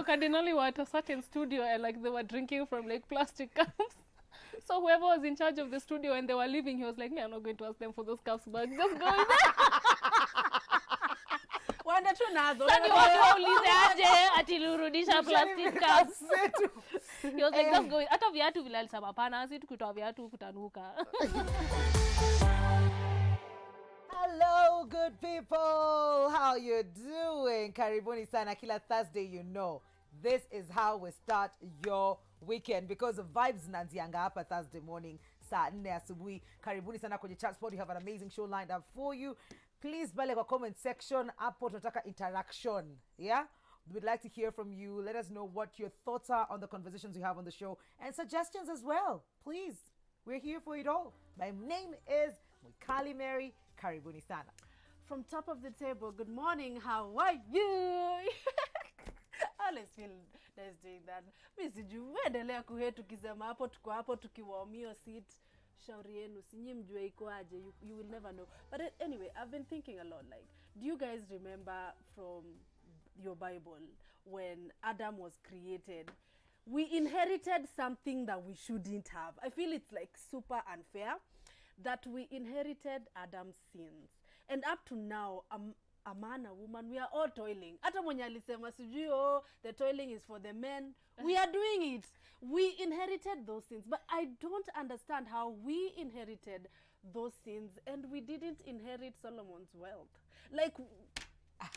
Cardinali were at a certain studio and like they were drinking from like plastic cups. So whoever was in charge of the studio when they were leaving, he was like, me, I'm not going to ask them for those cups, but just go in there. Wanda tu nazo. Sasa watu waulize aje ati nirudisha plastic cups. He was like, just go in. Hata viatu vile alisema hapana, si tukitoa viatu kutanuka. Hello, good people. How you doing? Karibuni sana. Kila Thursday, you know, this is how we start your weekend because of vibes nanzianga hapa Thursday morning saa 4 asubuhi. Karibuni sana kwenye chat spot. We have an amazing show lined up for you. Please bale kwa comment section. Hapo tunataka interaction. Yeah? We'd like to hear from you. Let us know what your thoughts are on the conversations we have on the show and suggestions as well. Please. We're here for it all. My name is Mwikali Mary. Karibuni sana. From top of the table, good morning, how are you? I always feel nice doing that. Mi sijui, endelea kuhe tukisema hapo, tuko hapo, tukiwaumio seat. Shauri yenu, sinyi mjue iko aje, you will never know. But anyway, I've been thinking a lot, like, do you guys remember from your Bible when Adam was created? We inherited something that we shouldn't have. I feel it's like super unfair that we inherited Adam's sins. And up to now, a man, a woman, we are all toiling. Hata mwenye alisema sijui, oh, the toiling is for the men. We are doing it. We inherited those sins. But I don't understand how we inherited those sins and we didn't inherit Solomon's wealth. Like,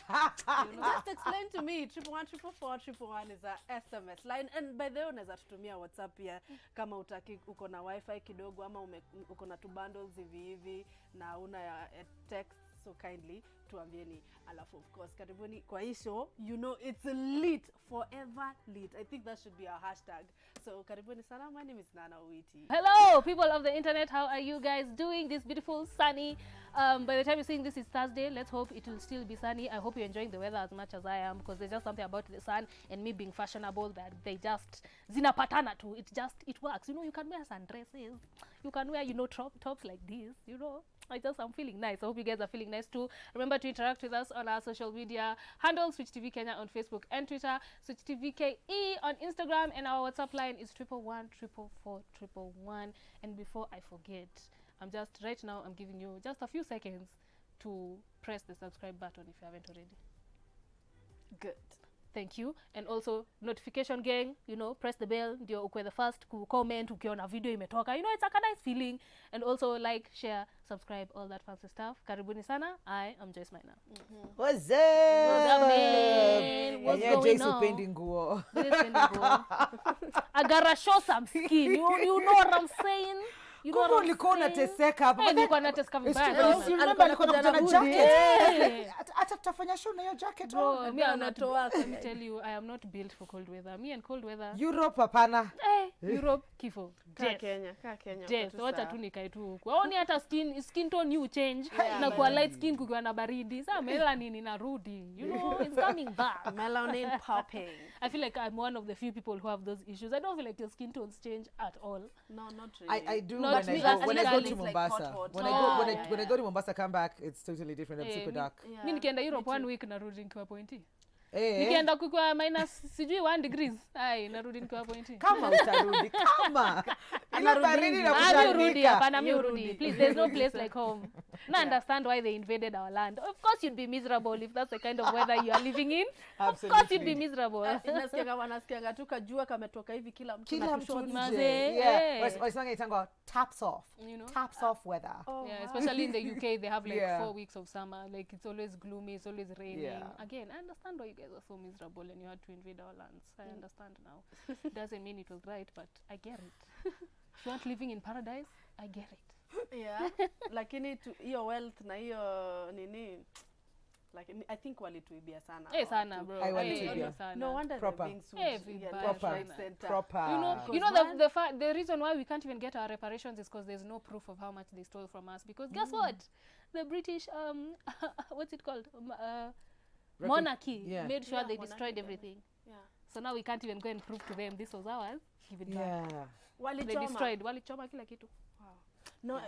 just explain to me. 1114441 is a SMS line, and by the way unaweza tutumia WhatsApp pia kama utaki uko na wifi kidogo ama uko na 2 bundles hivi na una text, so kindly tuambieni. Alafu of course karibuni kwa hii show, you know it's lit, forever lit. I think that should be our hashtag. So karibuni sana. My name is Nana Witi. Hello, people of the internet. How are you guys doing this beautiful sunny? By the time you're seeing this, is Thursday. Let's hope it will still be sunny. I hope you're enjoying the weather as much as I am, because there's just something about the sun and me being fashionable that they just zinapatana too. It works. You know, you can wear sundresses. You can wear, you know, tops like this. You know, I'm feeling nice. I hope you guys are feeling nice too. Remember to interact with us on our social media handles, Switch TV Kenya on Facebook and Twitter, Switch TV KE on Instagram, and our WhatsApp line is 1114441. And before I forget, I'm giving you just a few seconds to press the subscribe button if you haven't already. Good. Thank you. And also notification gang, you know, press the bell, ndio ukwe the first ku comment ukiona video imetoka. You know, it's like a nice feeling. And also like, share, subscribe, all that fancy stuff. Karibuni sana. I am Joyce Maina. What's up? What's up, man? What's going on? Nguo. I gotta show some skin. You know what I'm saying? Kumbe ulikuwa unateseka hapa. Nilikuwa nateseka vibaya. Alikuwa anakuja na jacket. Hata tutafanya show na hiyo jacket. Bro, me anatoa. Let me tell you, I am not built for cold weather. Me and cold weather. Europe hapana. Europe kifo. Ka Kenya. Death. Wacha tu nikae tu huko. Waoni hata skin tone you change. Na kwa light skin kukiwa na baridi. Sasa melanin inarudi. You know, it's coming back. Melanin popping. I feel like I'm one of the few people who have those issues. I don't feel like your skin tones change at all. No, not really. I do. Not when I go to like Mombasa. When I go to Mombasa, come back, it's totally different. I'm super dark. Mimi nikienda Europe 1 week narudi nikiwa pointi. Nikienda kukiwa minus sijui 1 degrees. Ai, narudi nikiwa pointi. Kama utarudi, kama. Anarudi na kurudi hapana mimi urudi. Please, there's no place like home. I understand why they invaded our land. Of course you'd be miserable if that's the kind of weather you are living in. Absolutely. Of course you'd be miserable. Nasikia tu kajua kametoka hivi kila mtu maze. Wasanga itangwa taps off. You know? Taps off weather. Yeah, especially in the UK they have like 4 weeks of summer. Like it's always gloomy, it's always raining. Again, I understand why you guys are so miserable and you had to invade our lands. I understand now. Doesn't mean it was right, but I get it. If you aren't living in paradise, I get it. Yeah. Lakini hiyo wealth na hiyo nini, like I think walituibia sana. Sana bro. Walituibia. No wonder proper. They're being sued. Proper. You know the reason why we can't even get our reparations is because there's no proof of how much they stole from us. Because guess what? The British what's it called? Monarchy made sure they destroyed everything. Yeah. So now we can't even go and prove to them this was ours. Give it back. Yeah. They destroyed. Walichoma kila kitu. Wow. No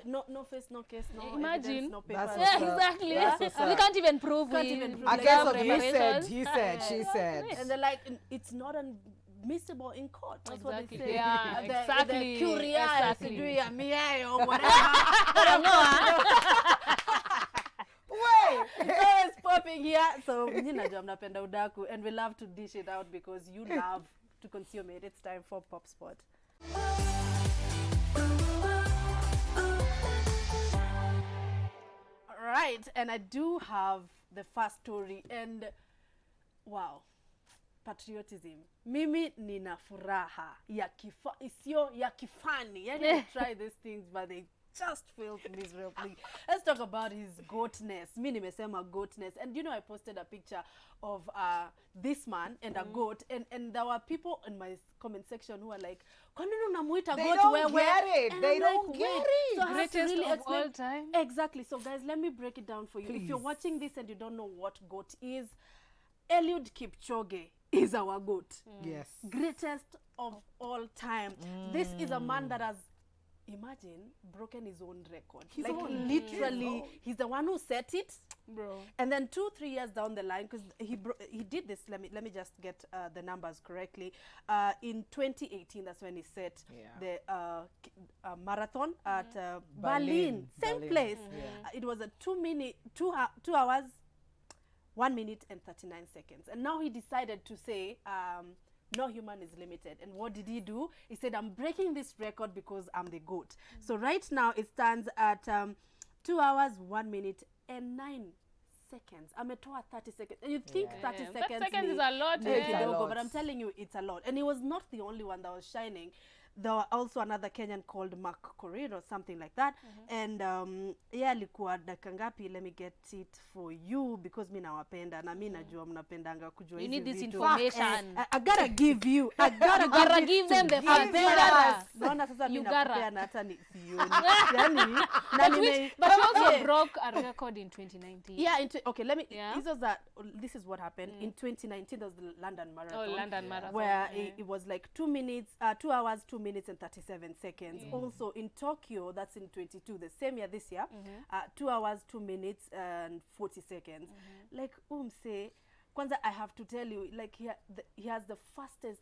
face, no case, no Imagine. evidence, no papers. That's Yeah, what's up. exactly. That's what's We up. can't even prove. Can't we even prove I like guess that. of he said, preparations. he said, she said. And they're like, it's not admissible in court. That's what Exactly. they say. Yeah, The exactly. curiosity, Exactly. do ya mie or whatever. Wait! So it's popping here. So ninajua mnapenda udaku, and we love to dish it out because you love to consume it. It's time for Pop Spot. All right, and I do have the first story, and wow, patriotism. Mimi nina furaha ya isio ya kifani. Yani I try these things, but they just failed miserably. Let's talk about his goatness. Mi nimesema goatness. And you know, I posted a picture of this man and a goat, and there were people in my comment section who were like, kwa nini unamuita They goat don't wewe? get it. And They I'm don't like, get wait. it. So I have to Greatest really of explain. all time. Exactly. So guys, let me break it down for you. If you're Please. watching this and you don't know what goat is, Eliud Kipchoge is our goat. Yes. Greatest of all time. This is a man that has, imagine, broken his own record. His like own. literally, His own. he's the one who set it. Bro. And then 2-3 years down the line, because he did this. Let me just get the numbers correctly. In 2018, that's when he set the marathon at Berlin, same Berlin. place. Yeah. It was a 2 hours, 1 minute and 39 seconds. And now he decided to say, no human is limited. And what did he do? He said, I'm breaking this record because I'm the GOAT. So right now it stands at 2 hours, 1 minute and 9 seconds. Ametoa 30 seconds. And you think 30 Damn, seconds 30 seconds ni- is a lot, ni eh? It's a kidogo, lot. but I'm telling you, it's a lot. And he was not the only one that was shining. There were also another Kenyan called Mark Korir or something like that. And yeah, alikuwa dakika ngapi? Let me get it for you because mi nawapenda na mi najua mnapendanga kujua You hizi need this vitu. information. I gotta give you. I gotta gotta it give to them the you. facts. Give You us. gotta. Naona sasa mi You gotta. nakupea na hata ni sioni. Yani, na nime- But you also Yeah. broke a record in 2019. Yeah, okay, let me, Yeah. this is what happened. In 2019, there was the London Marathon. Oh, London Marathon. Where it was like 2 hours, 2 minutes and 37 seconds. Also in Tokyo, that's in 22, the same year this year, 2 hours, 2 minutes and 40 seconds. Like, say, Kwanza, I have to tell you, like, he has the fastest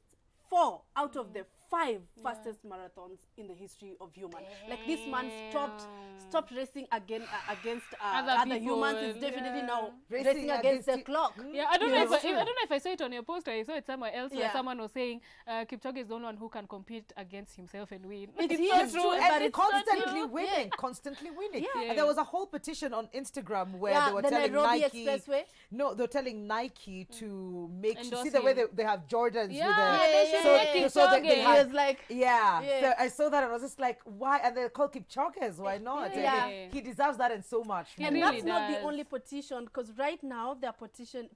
4 out of the 5 fastest marathons in the history of human. Like, this man stopped racing against other humans. It's definitely now racing against the clock. Yeah, I don't know. Yeah, If I, it's I true. don't know if I saw it on your poster. I saw it somewhere else where Yeah. someone was saying Kipchoge is the only one who can compete against himself and win. It's so true, true. but And it's constantly true. winning, constantly winning. Yeah. And there was a whole petition on Instagram where Yeah, they were the telling Nairobi Nike, Expressway. no, they're telling Nike to make sure, Endorse see the way him. they have Jordans Yeah, with the, they should so, make so they Kipchoge. had, He was like, yeah. Yeah. So I saw that and I was just like, why? And they're called Kipchoges, why not? And Yeah. he deserves that and so much He more. and really that's not the does. only petition, because right now they're petitioning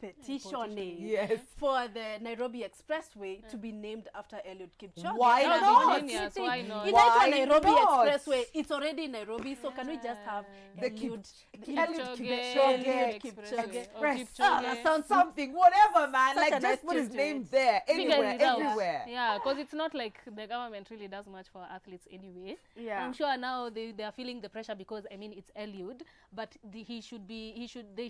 Yes. for the Nairobi Expressway to be named after Eliud Kipchoge. Why And not? I'm Genius, thinking, why not? Inaitwa Why Nairobi not? Expressway. It's already Nairobi, so can we just have The Eliud Eliud Kipchoge. Kipchoge. Or Express. Kipchoge. That sounds Something, whatever, man. Such a Like, nice just put his tune to name it. there, Figure anywhere, it out. everywhere. Yeah, because it's not like the government really does much for athletes anyway. Yeah. I'm sure now they are feeling the pressure because I mean it's Eliud, but they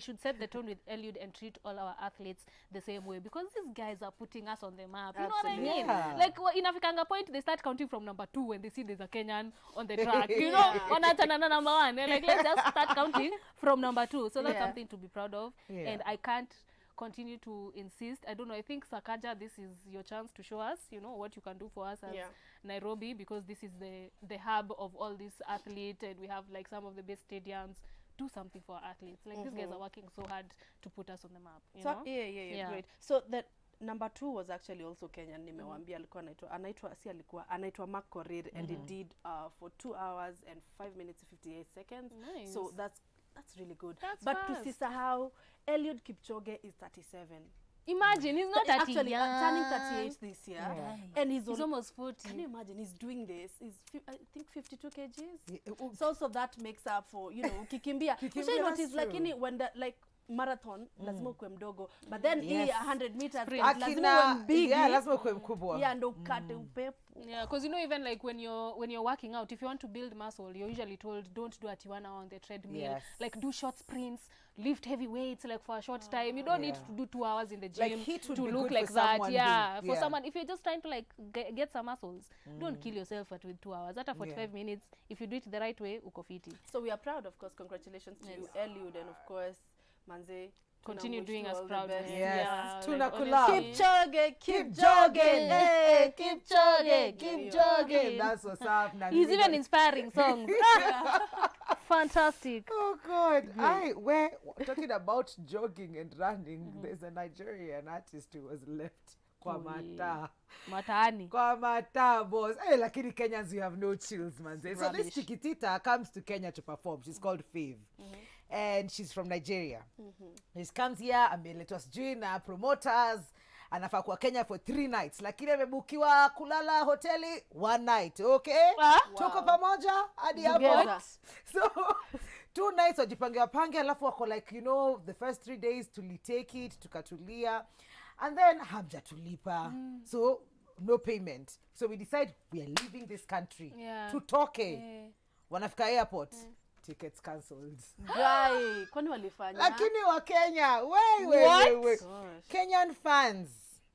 should set the tone with Eliud and treat all our athletes the same way because these guys are putting us on the map. You know what I Absolutely. mean? Yeah. Like in Afrikanga point, they start counting from number 2 when they see there's a Kenyan on the track. You know, wanachana number 1. They're like, let's just start counting from number 2. So that's Yeah. something to be proud of. Yeah. And I can't continue to insist. I don't know. I think Sakaja, this is your chance to show us, you know, what you can do for us as Yeah. Nairobi, because this is the hub of all these athletes, and we have like some of the best stadiums. Do something for our athletes. Like these guys are working so hard to put us on the map. You know? Yeah, great. So that number 2 was actually also Kenyan. Nimewambia alikuwa anaitwa Mark Korir, and he did for 2 hours and 5 minutes 58 seconds. Nice. So that's really good. That's but fast. tusisahau Eliud Kipchoge is 37. Imagine he's not that Actually young. turning 38 this year, Yeah. and he's He's almost 40. Can you imagine? He's doing this. I think 52 kgs. Yeah, oh, So also that makes up for, you know, ukikimbia. Ukikimbia, Usha that's notice true. lakini when the, like marathon lazima ukwe mdogo, but then hii Yes. 100 meters Sprint. lazima uwe big. Yeah, lazima kuwe mkubwa. Yeah, ndo ukate upepo. Yeah, because you know, even like when you're working out, if you want to build muscle, you're usually told don't do at 1 hour on the treadmill. Yes. Like do short sprints, lift heavy weights like for a short time. You don't need to do 2 hours in the gym Like HIIT would to be look good like for that. someone Yeah, who- for someone, if you're just trying to like get some muscles, don't kill yourself with 2 hours. At 45 minutes, if you do it the right way, uko fiti. So we are proud, of course. Congratulations to you, Yes. Eliud, and of course, Manze. Continue wish doing you us all the proud. best. man. Yes. Yeah, Tunakula. honestly. Kipchoge, Keep keep jogging. jogging. Hey, keep jogging. Yeah. Keep jogging. That's what's up. Now, He's we even got- inspiring songs. Fantastic. Oh God! We're talking about jogging and running. There's a Nigerian artist who was left kwa mata. Mataani. Kwa mata, boss. Hey, lakini Kenyans, you have no chills, man. So this Rubbish. Chiquitita comes to Kenya to perform. She's called Fave. And she's from Nigeria. She comes here, ameletwa sijui na promoters. Anafaa kwa Kenya for 3 nights. Lakini amebukiwa kulala hoteli 1 night. Okay? Tuko pamoja hadi hapo. Together. So 2 nights wajipange pange, alafu wako like, you know, the first 3 days tulitake it, tukatulia, and then hamjatulipa. So no payment. So we decide we are leaving this country. Yeah. Tutoke. Wanafika airport. Tickets cancelled. Guy, kwani walifanya? Lakini wa Kenya, What? wait. Gosh. Kenyan fans.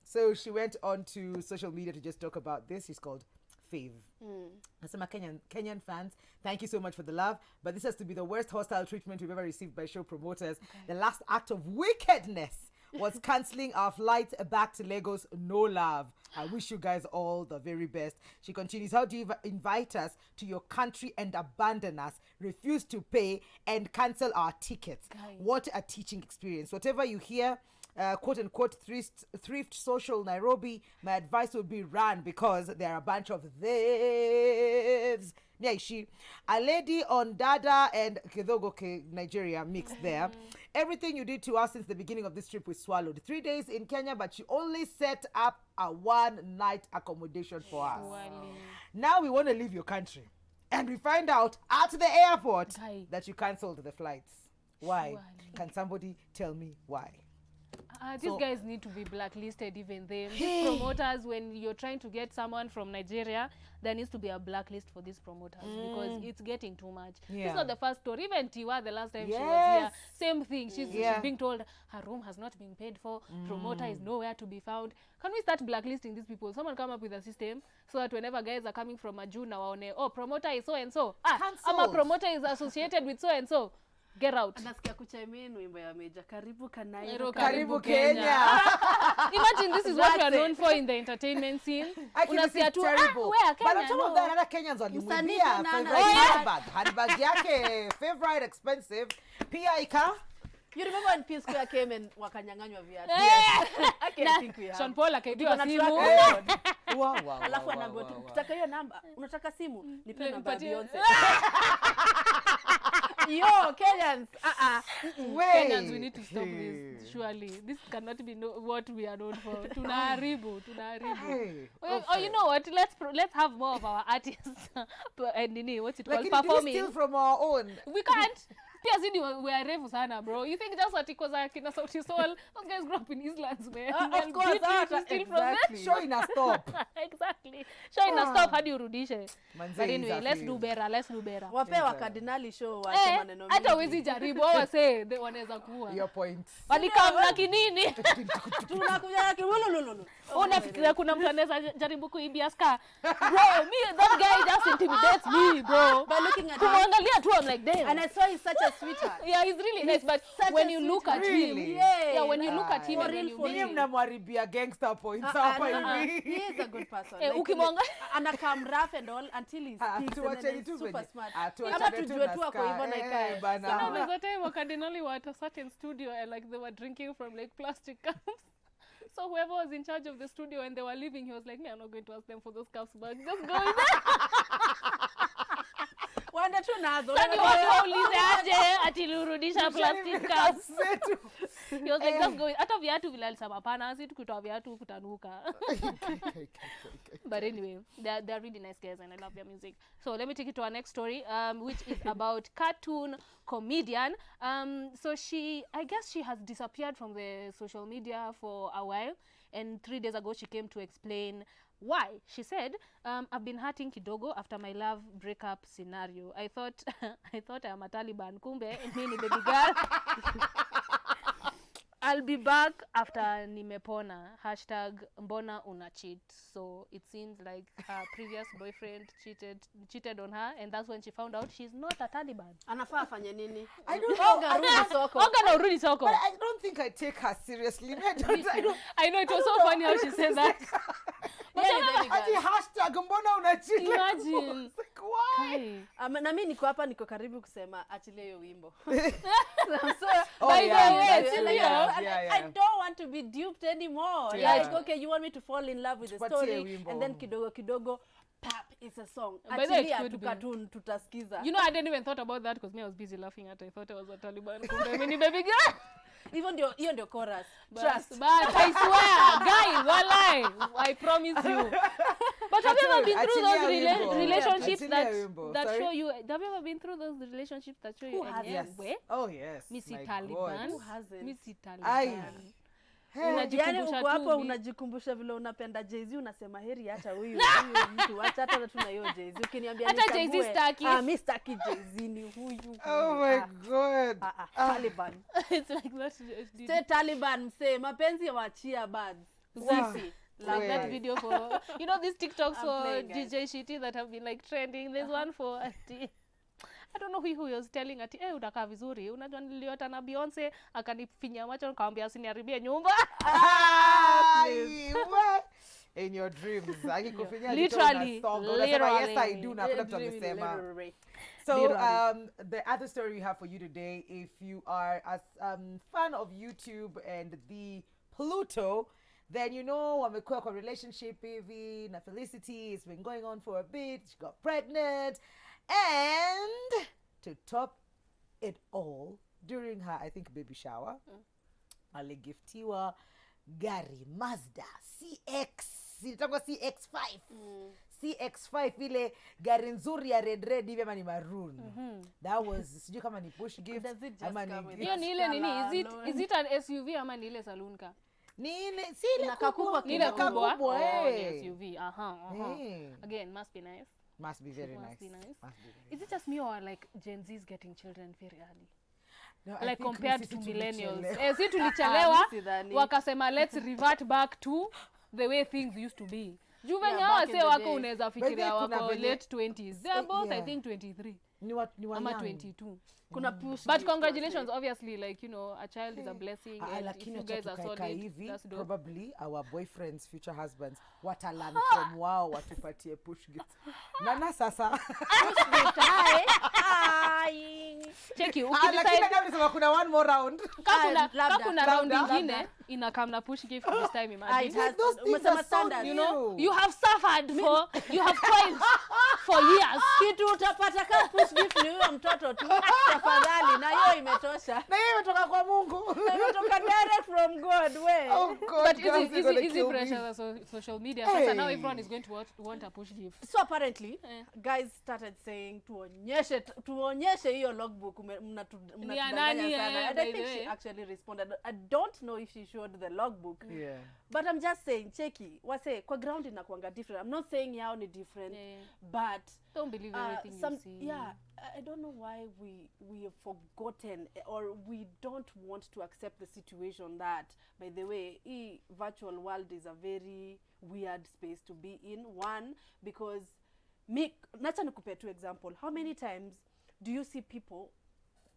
So she went on to social media to just talk about this. She's called Fave. Nasema Kenyan fans, thank you so much for the love, but this has to be the worst hostile treatment we've ever received by show promoters. The last act of wickedness was cancelling our flight back to Lagos. No love. I wish you guys all the very best. She continues, how do you invite us to your country and abandon us, refuse to pay, and cancel our tickets? What a teaching experience. Whatever you hear, quote unquote, thrift social Nairobi, my advice would be run, because there are a bunch of thieves. Nyaishi, a lady on Dada and Kidogo Nigeria mixed there. Everything you did to us since the beginning of this trip was swallowed. 3 days in Kenya, but you only set up a 1-night accommodation for us. Now we want to leave your country, and we find out at the airport that you cancelled the flights. Why? Can somebody tell me why? These guys need to be blacklisted, even them. These promoters, when you're trying to get someone from Nigeria, there needs to be a blacklist for these promoters, because it's getting too much. Yeah. It's not the first story. Even Tiwa, the last time she was Yes. here, same thing. She's being told her room has not been paid for, promoter is nowhere to be found. Can we start blacklisting these people? Someone come up with a system so that whenever guys are coming from Majuna, waone, oh, promoter is so-and-so. Ama promoter is associated with so-and-so. Get out. Nasikia kuchaimin wimbo ya Meja. Karibu Kanairo. Karibu Kenya. Imagine this is what we are known for in the entertainment scene. Actually, this is terrible. Where But on Kenya? top of that, other Kenyans Msanii walimwibia tena favorite ana- handbag. Handbag yake, favorite expensive. Pia ika. You remember when P Square came and wakanyang'anywa viatu? I think we have. Sean Paul akaibiwa Tuko na simu. track record. Wow. Alafu anaambiwa tu, tutaka hiyo namba. Unataka simu? Nipe namba ya Nipatie. Beyonce. Yo, Kenyans. Kenyans, we need to stop this. Surely, this cannot be what we are known for. Tunaharibu. Hey. Oh, you know what? Let's have more of our artists. And what's it called? Like, did we Performing. steal from our own? We can't. Pia zidi we are refu sana, bro. You think just ati kwa za kina Sauti Sol, those guys grew up in Islands, man. Of course, Steal from them. exactly. Show ina stop. Exactly. Show ina stop hadi urudishe. Manze, But anyway, is a let's feel. do better. Let's do better. Wapewa kardinali show wache maneno Hata mingi. wezi jaribu wao wase wanaweza kuwa. Your point. Walikamna kinini? Tunakuja na kiwulululu. Unafikiria kuna mtu anaweza jaribu kuibia ska? Bro, me that guy just intimidates me, bro. By looking at him. Kumwangalia tu, I'm like, damn. And I saw he's such a sweetheart. Yeah, he's really nice, but such when a you look at sweetheart. him, Really? yeah, when you look at him, For and real, when you for meet Ninyi him, mnamwaribia gangster points hapa hivi. He is a good person. Eh, ukimwanga- Anakam rough and all until he speaks and Tuwacheni then tu he's super venye. smart. Tuwacheni Kama tu tujue na tu ako ska. hivyo na ikae. Bana. Sawa. there's a time Wakadinali were at a certain studio and like they were drinking from like plastic cups. So whoever was in charge of the studio when they were leaving, he was like, me, I'm not going to ask them for those cups, but just go in there. Why uende tu nazo. Sasa waulize aje ati lurudisha plastic cups. zetu. He was like, just go. Hata viatu vile alisema hapana, si tukitoa viatu kutanuka. But anyway, they're really nice guys and I love their music. So let me take you to our next story, which is about cartoon comedian. So I guess she has disappeared from the social media for a while, and 3 days ago she came to explain why. She said, I've been hurting kidogo after my love breakup scenario. I thought I am a Taliban, kumbe mimi ni baby girl. I'll be back after nimepona. #mbona una cheat. So it seems like her previous boyfriend cheated on her, and that's when she found out she's not a Taliban. Anafaa afanye nini? I don't know. Oga na urudi soko. But I don't think I take her seriously. I know, it was so funny how she said that. Ati #mbona una cheat. Imagine. Like, why? Na mimi niko karibu kusema achilie hiyo wimbo. I don't want to be duped anymore. Yeah. Like, okay, you want me to fall in love with the story, and then kidogo pap, it's a song. Achilia tu cartoon tutasikiza. You know, I didn't even thought about that because me I was busy laughing at it. I thought I was a Taliban. Kumbe mimi ni baby girl. Even hiyo ndio chorus. Trust. But I swear, guy, walai, I promise you. But have you ever been through those relationships that show you? Have you ever been through those relationships that show you? Yes. Oh yes. Missy Taliban. Who hasn't? Missy Taliban. Yani uko hapo unajikumbusha vile unapenda Jay-Z, unasema heri hata huyu mtu hata tuna hiyo Jay-Z. Ukiniambia hata Jay-Z staki. Mimi staki Jay-Z, ni huyu. Oh my god. Taliban. It's like that. Stay Taliban, mse mapenzi waachia buds. Sisi like that video for these TikToks for DJ Shitty that have been like trending. There's one for I don't know who was telling ati unakaa vizuri, unajua niliota na Beyonce akanifinya macho nikamwambia asiniharibie nyumba. In your dreams akikufinya literally yes I do na kuna mtu amesema. So the other story we have for you today, if you are a fan of YouTube and the Pluto, then wamekuwa kwa relationship hivi na Felicity. It's been going on for a bit. She got pregnant. And to top it all, during her, I think, baby shower, aligiftiwa gari Mazda CX5. CX5 ile gari nzuri ya red hivi ama ni maroon. That was sijui kama ni push gift ama ni hiyo ni ile nini, is it an SUV ama ni ile saloon car? Ni ile si ile kubwa SUV. Again, must be nice. Must be very nice. Is it just me or like Gen Z's getting children very early? No, like compared to millennials. Si tulichelewa wakasema let's revert back to the way things used to be. Juvenile wase wako unaweza fikiria wako late 20s. They are both I think 23. Ni ama 22. Kuna push. But congratulations, obviously, like a child is a blessing, and if you guys are solid, that's dope. Probably our boyfriends, future husbands, what I learned from wow, watupatie push gift. Nana sasa. Push gift, check you. Lakini ndio nisema kuna one more round. Kuna round nyingine inakamna push gift this time, imagine. Those things are standard. You have suffered you have toiled for years. Kitu utapata kama push gift ni huyo mtoto tu. Tafadhali, na hiyo imetosha. Na hiyo imetoka kwa Mungu. Imetoka direct from God. Oh God. But easy pressure social media. Sasa now everyone is going to want a push gift. So apparently, guys started saying tuonyeshe hiyo logbook mnatudanganya sana. And I think she actually responded. I don't know if she showed the logbook. Yeah. But I'm just saying, cheki, wase kwa ground inakuanga different. I'm not saying yao ni different, but don't believe everything you see. Yeah, I don't know why we have forgotten or we don't want to accept the situation that, by the way, virtual world is a very weird space to be in. One, because nacha nikupe tu example. How many times do you see people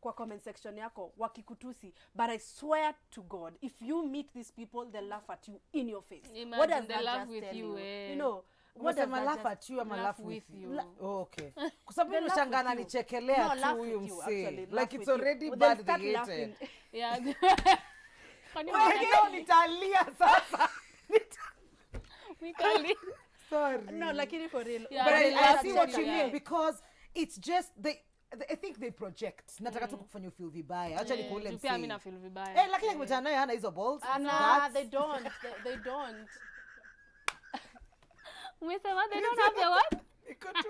kwa comment section yako wakikutusi, but I swear to God, if you meet these people, they'll laugh at you in your face. Imagine what does they that laugh just with tell you? You know, what does that laugh at you ama laugh laugh with you? Oh, okay. Kwa sababu mshangana nichekelea tu huyu msee. Like it's already bad they hated. Yeah. Wewe nitalia sasa. Mikali. Sorry. No, lakini for real. Yeah, but I see what check, you mean, because it's just I think they project. Nataka tu kufanya feel vibaya. Acha nikuule Pia mimi msi. na feel vibaya. Lakini kumechana naye hana hizo balls. Nah, they don't. They don't. Umesema they don't have the what? Iko tu.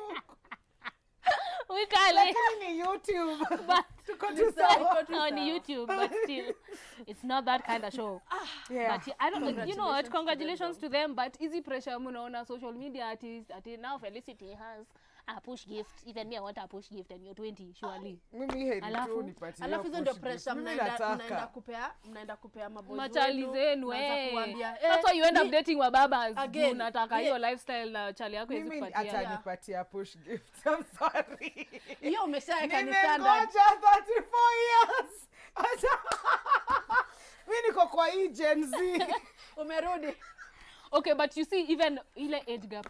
We call it. Lakini ni YouTube. But Tuko on YouTube, but still, it's not that kind of show. Yeah. But I don't know, you know what, congratulations to them, but easy pressure, on social media artists, now Felicity has a push gift. Even me, I want a push gift, and you're 20, surely. Mimi heri tu nipatie. Alafu hizo ndio pressure mnaenda kupea maboys wenu. Machali zenu, kuambia, that's why you end up dating wababas. Again, Unataka hiyo lifestyle na chali yako hizi Mimi kupatia. hata nipatia push gift. I'm sorry. Hiyo umeshaweka ni standard. Nimengoja 34 years. Mimi niko kwa hii Gen Z. Umerudi. Okay, but you see, even ile age gap,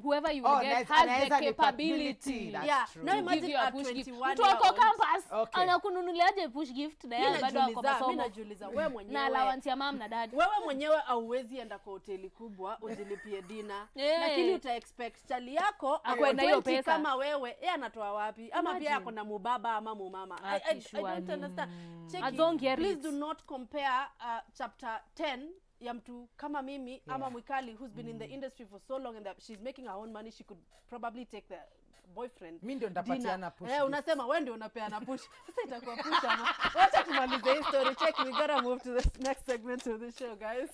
whoever you Oh, get nice. has Anaweza the ni capability. That's Yeah. true. Now To give imagine you a at push gift. 21 Mtu wako year olds. campus, Okay. anakununuliaje push gift na yeye bado ako Mimi masomo. najiuliza wewe Na mwenyewe. allowance ya mom na dad. Wewe mwenyewe hauwezi enda kwa hoteli kubwa ujilipie dina. Yeah. Lakini uta expect chali yako Akwe na hiyo pesa. kama wewe, yeye anatoa wapi? Ama Imagine. pia ako na mubaba ama mumama. I don't understand. I don't get Please it. do not compare chapter 10 ya mtu kama mimi ama Mwikali who's been in the industry for so long and that she's making her own money, she could probably take the boyfriend. Mimi ndio ndapatiana push. Unasema wewe ndio unapeana push. Sasa itakuwa push ama. Wacha tumalize hii story. Check, we gotta move to the next segment of the show, guys.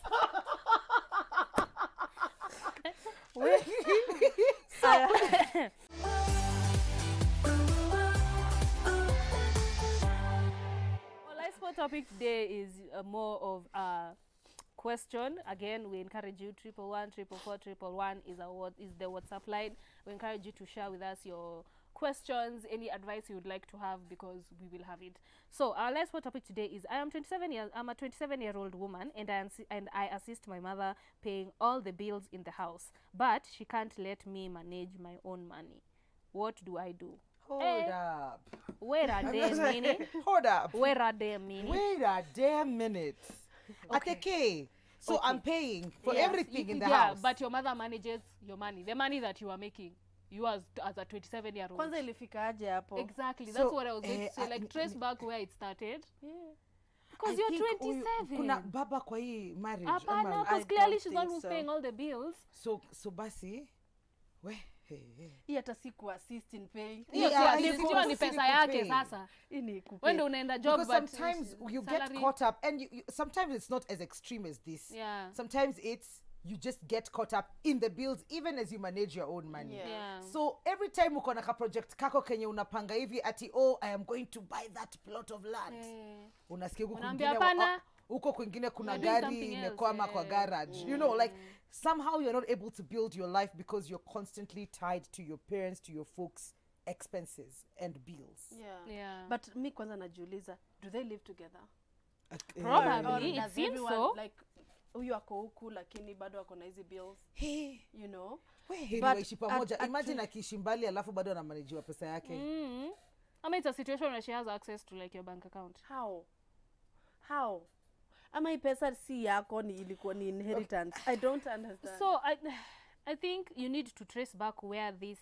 Well, our sport topic today is more of a question. Again, we encourage you 111 is the WhatsApp line. We encourage you to share with us your questions, any advice you would like to have, because we will have it. So our last sport topic today is I'm a 27-year-old woman, and I assist my mother paying all the bills in the house, but she can't let me manage my own money. What do I do? Hold up. Wait a damn minute. Hold up. Wait a damn minute. Wait a damn minute. Okay. Ateke. So I'm paying for Yes, everything in the yeah, house. but your mother manages your money, the money that you are making. You as a 27-year-old. Kwanza ilifika aje hapo? Exactly. So, That's what I was going to say. Like, trace back where it started. Yeah. Because you're 27. Kuna baba kwa hii marriage. Apana, ama- because I clearly don't she's the one think who's so. paying all the bills. So basi. Hii hata si ku assist in paying. Hiyo Yeah, si I assist, think hiyo ni it's pesa really yake kupay. sasa. Hii ni kupay. When unaenda job, Because but sometimes you salary. get caught up, and you sometimes it's not as extreme as this. Yeah. Sometimes it's you just get caught up in the bills even as you manage your own money. Yeah. Yeah. So every time uko na ka project kako kenye unapanga hivi ati I am going to buy that plot of land. Unasikia huko Unaambia kwingine hapana. huko kwingine kuna You're doing gari something else, imekwama kwa garage. You know, like somehow you're not able to build your life because you're constantly tied to your parents, to your folks' expenses and bills. Yeah. But mi kwanza najiuliza, do they live together? Probably. Or It does seems everyone, so. like huyu ako huku lakini bado ako na hizi bills, Hey, you know? heri But waishi pamoja. at Imagine akiishi mbali alafu bado anamanajiwa pesa yake. I mean, it's a situation where she has access to like your bank account. How? Ama hii pesa si yako, ni ilikuwa ni inheritance. I don't understand. So I think you need to trace back where this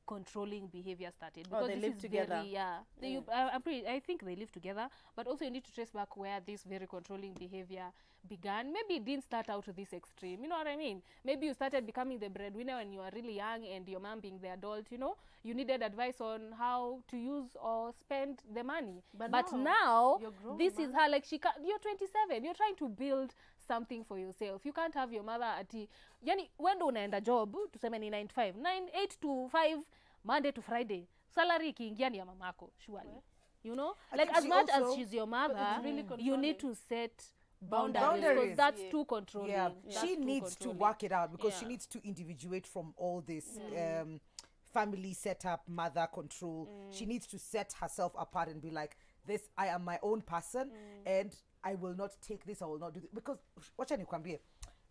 controlling behavior started, because they this live is together. very I think they live together, but also you need to trace back where this very controlling behavior began. Maybe it didn't start out this extreme, you know what I mean? Maybe you started becoming the breadwinner when you were really young, and your mom being the adult, you know, you needed advice on how to use or spend the money. But now you're grown, this is her, like, you're 27, you're trying to build something for yourself. You can't have your mother ati, yani wendo unaenda job tuseme ni 9 to 5, 8 to 5 Monday to Friday, salary ikiingia ni ya mamako, surely. You know, like, as much as she's your mother, really you need to set boundaries, Boundaries. because that's too controlling. Yeah, That's she too needs to controlling. work it out, because she Yeah. needs to individuate from all this family setup, mother control. She needs to set herself apart and be like, this, I am my own person, and I will not take this, I will not do this. Because wacha nikwambie,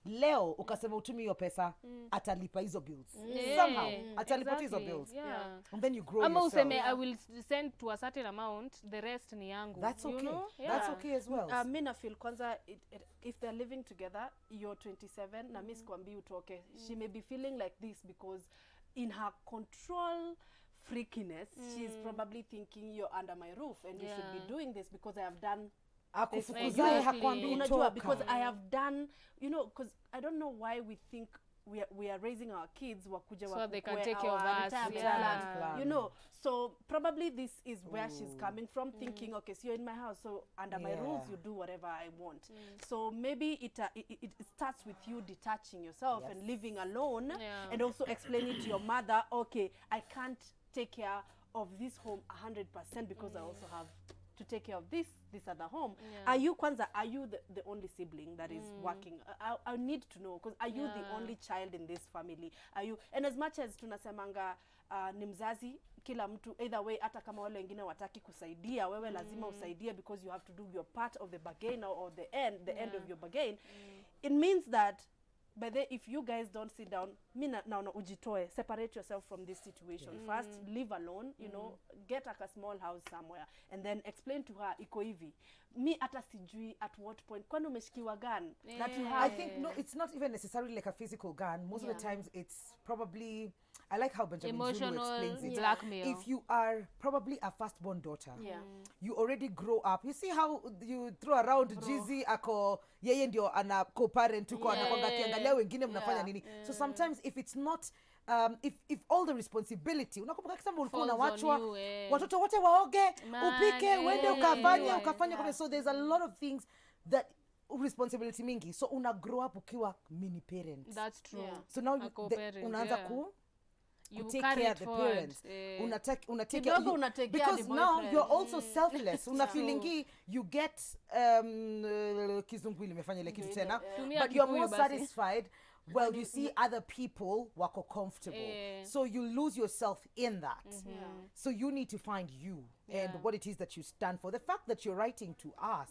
leo ukasema utumi hiyo pesa, atalipa hizo bills. Somehow atalipa hizo bills. Yeah. And then you grow Ama yourself. useme I will send to a certain amount, the rest ni yangu. That's you okay. know? That's Yeah. okay as well. Mi na feel kwanza if they're living together, you're 27 na mi sikwambii utoke. She may be feeling like this because in her control freakiness, she's probably thinking you're under my roof and you should be doing this because I have done akufukuzaye hakwambii unajua, toka. because I have done, you know, because I don't know why we think we are raising our kids wakuja so they can wakukwe take care of our us. retirement plan, you know. So probably this is where she's coming from, thinking, okay, so you're in my house, so under my rules you do whatever I want. So maybe it starts with you detaching yourself and living alone, and also explaining to your mother, okay, I can't take care of this home 100% because I also have to take care of this other home. Are you the only sibling that is working? I need to know, because are you the only child in this family? Are you, and as much as tunasemanga ni mzazi kila mtu, either way, hata kama wale wengine wataki kusaidia, wewe lazima usaidie because you have to do your part of the bargain, or the end of your bargain. It means that by the if you guys don't sit down, now ujitoe, separate yourself from this situation. First, live alone, you know, get like a small house somewhere, and then explain to her, iko hivi, mi hata sijui at what point kwani umeshikiwa gun that you have. I think no, it's not even necessarily like a physical gun. Most of the times it's probably, I like how Benjamin Zulu explains it. Blackmail. If you are probably a firstborn daughter, you already grow up. You see how you throw around Jizi ako yeye ndio ana co-parent tuko anakwanga kiangalia wengine mnafanya nini. So sometimes if it's not if all the responsibility, unakumbuka kama ulikuwa unawachwa watoto wote waoge, upike, uende ukafanya, so there's a lot of things that responsibility mingi, so una grow up ukiwa mini parent. That's true. So now unaanza you take care of the parents. Unatake care because now you're also selfless. Una feelingi you get kizungu imefanya ile kitu tena, but you're more satisfied. Well, you see other people wako comfortable, so you lose yourself in that. So you need to find you and what it is that you stand for. The fact that you're writing to us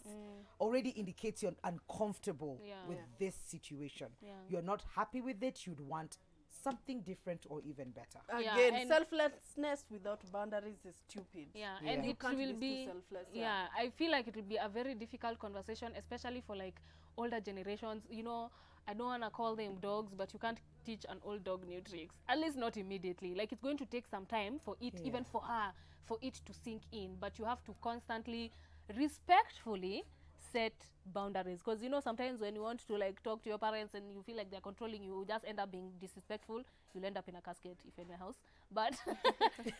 already indicates you're uncomfortable with this situation. You're not happy with it. You'd want something different or even better. Again, selflessness without boundaries is stupid. And you it can't will be selfless. I feel like it will be a very difficult conversation, especially for like older generations. You know, I don't want to call them dogs, but you can't teach an old dog new tricks, at least not immediately. Like, it's going to take some time for it, even for her, for it to sink in. But you have to constantly, respectfully set boundaries, because you know, sometimes when you want to like talk to your parents and you feel like they're controlling you, just end up being disrespectful. You'll end up in a casket if you're in your house. But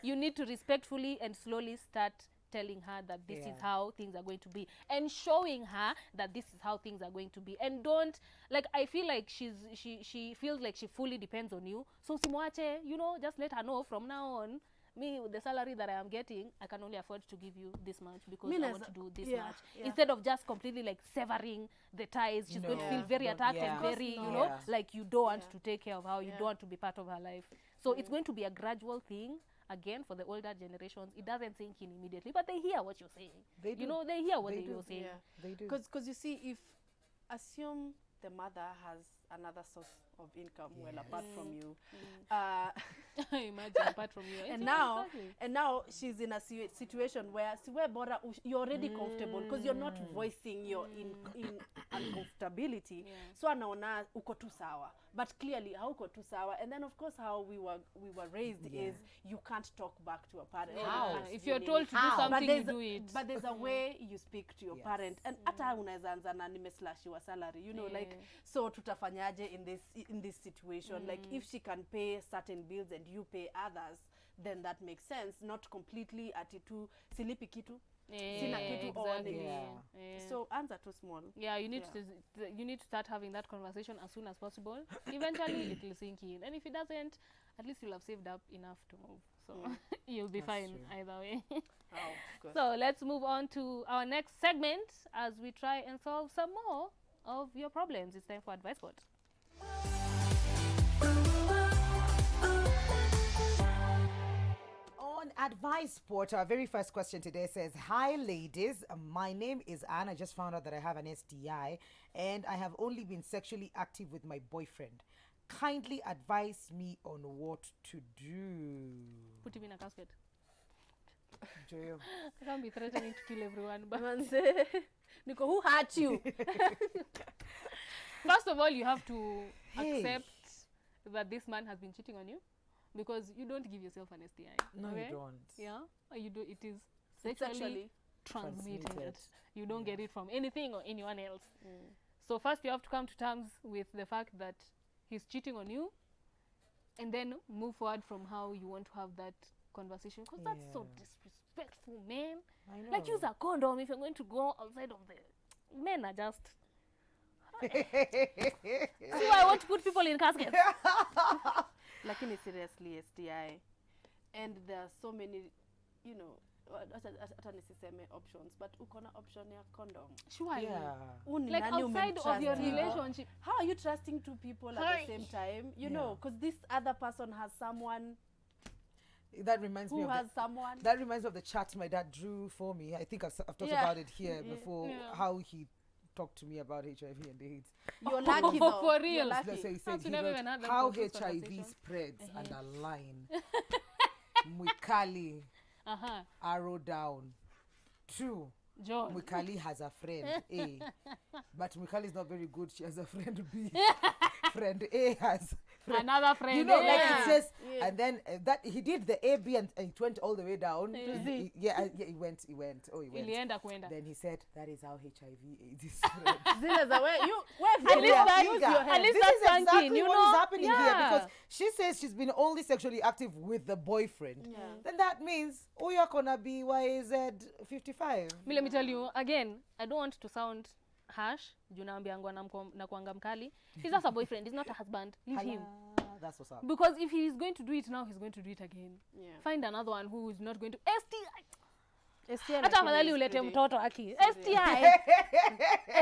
you need to respectfully and slowly start telling her that this is how things are going to be, and showing her that this is how things are going to be. And don't, like, I feel like she feels like she fully depends on you, so simwache, you know, just let her know from now on, me, with the salary that I am getting, I can only afford to give you this much because I want to do this much. Instead of just completely like severing the ties, she's going to feel very attacked and very, you know, like you don't want to take care of her, you don't want to be part of her life. So it's going to be a gradual thing. Again, for the older generations, it doesn't sink in immediately, but they hear what you're saying. They do. You know, they hear what you're saying. They do. Because you see, if assume the mother has another source of income apart from you, imagine apart from you, and now she's in a situation where you're already comfortable because you're not voicing your in uncomfortability. So anaona uko tu sawa, but clearly hauko tu sawa. And then of course how we were raised is you can't talk back to a parent. If you're told to do something, you do it. But there's a way you speak to your parent, and hata unaweza anza na nimeslashiwa salary, you know, like, so tutafanyaje in this situation? Like, if she can pay certain bills and you pay others, then that makes sense. Not completely atitu silipi kitu, sina kitu, so answer too small. You need to start having that conversation as soon as possible. Eventually it will sink in, and if it doesn't, at least you'll have saved up enough to move, so you'll be fine either way. So let's move on to our next segment as we try and solve some more of your problems. It's time for Advice Board. On Advice Sport, our very first question today says, hi ladies, my name is Anne. I just found out that I have an STI and I have only been sexually active with my boyfriend. Kindly advise me on what to do. Put him in a casket. Joyo. I can't be threatening to kill everyone, but Nico, who hurt you? First of all, you have to accept that this man has been cheating on you. because you don't give yourself an STI. No, okay? you don't. Yeah, you do. It is It's sexually actually transmitted. You don't get it from anything or anyone else. So first you have to come to terms with the fact that he's cheating on you, and then move forward from how you want to have that conversation, because that's so disrespectful, man. I know. Like, use a condom if you're going to go outside of the... Men are just... See why I want to put people in caskets? Lakini seriously STI, and there are so many, you know, hata nisiseme options, but uko na option ya condom. Sure. Yeah. Like outside of your relationship. How are you trusting two people at the same time? You know, because this other person has someone That reminds me who of has someone. that reminds me of the chart my dad drew for me. I think I've talked about it here before. How he talked to me about HIV and AIDS. You're lucky though. For real. You're lucky. So he said You never even had that how close HIV conversation. spreads and a line. Mwikali, arrow down. 2, John. Mwikali has a friend A, but Mwikali is not very good. She has a friend B. Friend A has Another friend. you know, like yeah. it's just, and then that he did the A, B, and it went all the way down. Z. He went. Oh, he went. Ilienda kwenda. Then he said, "That is how HIV/AIDS is spread." Zile za we- you At least that- use your head. at least This that's is exactly thanking, you what know? is happening here, Yeah. because she says she's been only sexually active with the boyfriend. Yeah. Then that means you're gonna be YZ 55. Let me tell you again, I don't want to sound harsh. Juu naambiangwa na kuanga mkali. He's just a boyfriend. He's not a husband. Leave him. That's what's up. Because if he's going to do it now, he's going to do it again. Yeah. Find another one who is not going to STI. STI Hata lakini afadhali is ulete pretty- mtoto aki. STI.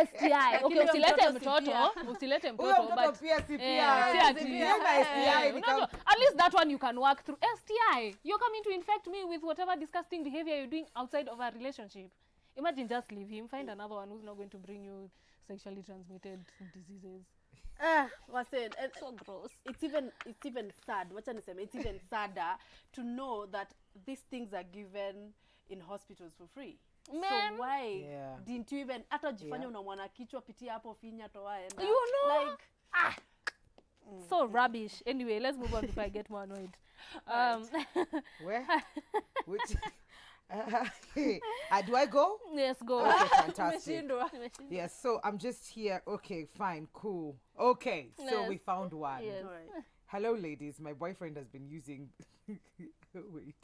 STI. Okay, huyo usilete mtoto si mtoto. pia. Usilete Huyo mtoto. mtoto But pia si Eh, pia. si ati- Yeye na STI ni kama- at least that one you can work through. STI. You're coming to infect me with whatever disgusting behavior you're doing outside of our relationship. Imagine just leave him. Find another one who's not going to bring you sexually transmitted diseases. Wase, and So gross. it's even sad. Wacha niseme, it's even sadder to know that these things are given in hospitals for free. Man. So why Yeah. didn't you even hata jifanya Yeah. unamwana kichwa pitia hapo finya toa enda. You know? Like So rubbish. Anyway, let's move on before I get more annoyed. Where? Which? Do I go? Yes, go. Okay, fantastic. umeshindwa. Yes, so I'm just here. Okay, fine, cool. Okay, so Yes. we found one. Yes. Alright. Hello, ladies. My boyfriend has been using. Wait.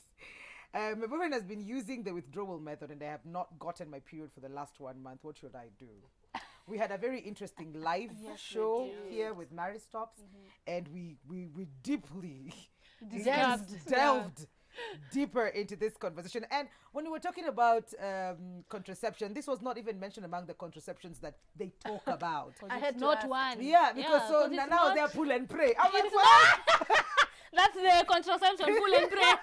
My boyfriend has been using the withdrawal method, and I have not gotten my period for the last 1 month. What should I do? We had a very interesting live show here with Mary Stops, and we deeply delved deeper into this conversation. And when we were talking about contraception, this was not even mentioned among the contraceptions that they talk about. I had to not ask. one. Yeah, because so 'cause it's now not- they're pull and pray. I'm like, It's what? That's the contraception, pull and pray.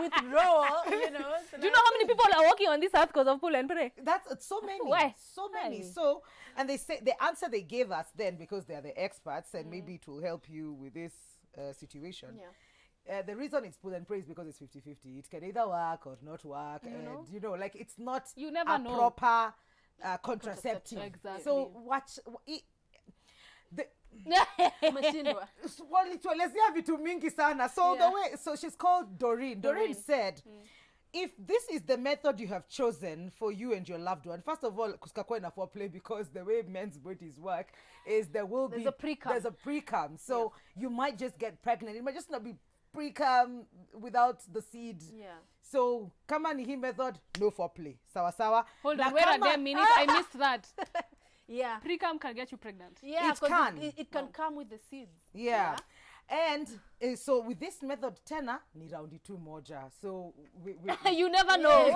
Withdrawal, you know. So Do you know how many people are walking on this earth because of pull and pray? That's so many. Why? So many. Why? So, and they say the answer they gave us then, because they are the experts, and maybe it will help you with this situation. Yeah. The reason it's pull and pray is because it's 50-50. It can either work or not work. And, you know, like it's not You never a know. proper contraceptive. Exactly. So, watch. Umeshindwa. Walituelezea vitu mingi sana. So the way, so she's called Doreen. Doreen said, if this is the method you have chosen for you and your loved one, first of all, kusikakua na foreplay, because the way men's bodies work is There's a pre-cum. There's a pre-cum. So you might just get pregnant. It might just not be pre-cum without the seed. Yeah. So kama ni hii method, no foreplay. Sawa sawa. Hold Na on, wait a kama- damn minute. I missed that. Yeah. Pre-cum can get you pregnant. Yeah, It 'cause can. It can come with the seeds. Yeah. And so with this method, tena ni raundi 2 moja. So we You never know. you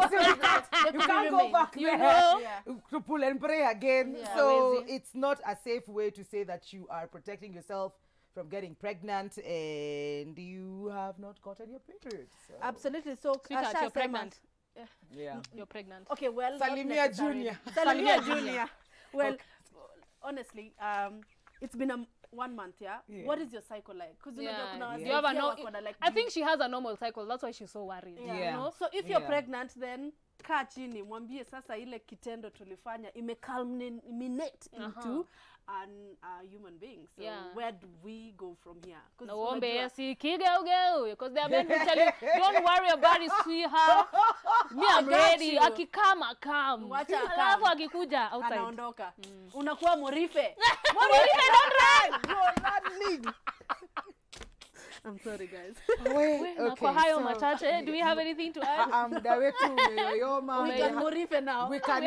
can't go back You there know? Yeah. to pull and pray again. Yeah. So Amazing. it's not a safe way to say that you are protecting yourself from getting pregnant and you have not gotten your period. So, Absolutely. So Sweetheart, Asha you're sema- pregnant. yeah. You're pregnant. Okay, well, not Salimia necessarily. Junior. Salimia Junior. Well, honestly, it's been 1 month, yeah? Yeah. What is your cycle like? Because Yeah. Do you have a no- I think she has a normal cycle. That's why she's so worried. Yeah. You Yeah. know? So if you're Yeah. pregnant, then kaa chini mwambie sasa ile kitendo tulifanya culminate into a human being. So where do we go from here? Na uombe si kigeugeu, because they are meant to tell you, don't worry about it, sweetheart. Me, I'm ready. Akikama come. Alafu akikuja outside. Anaondoka. Unakuwa morife. Morife, don't run. You're running. I'm sorry, guys. Okay, kwa hayo machache, do we have anything to add? Muda wetu umeyoyoma. We can morife now. We can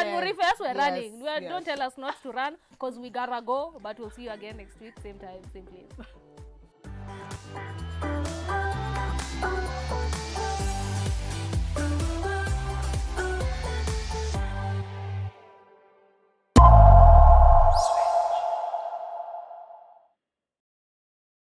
morife as we're Yes, running. yes. Don't tell us not to run, because we gotta go, but we'll see you again next week, same time, same place.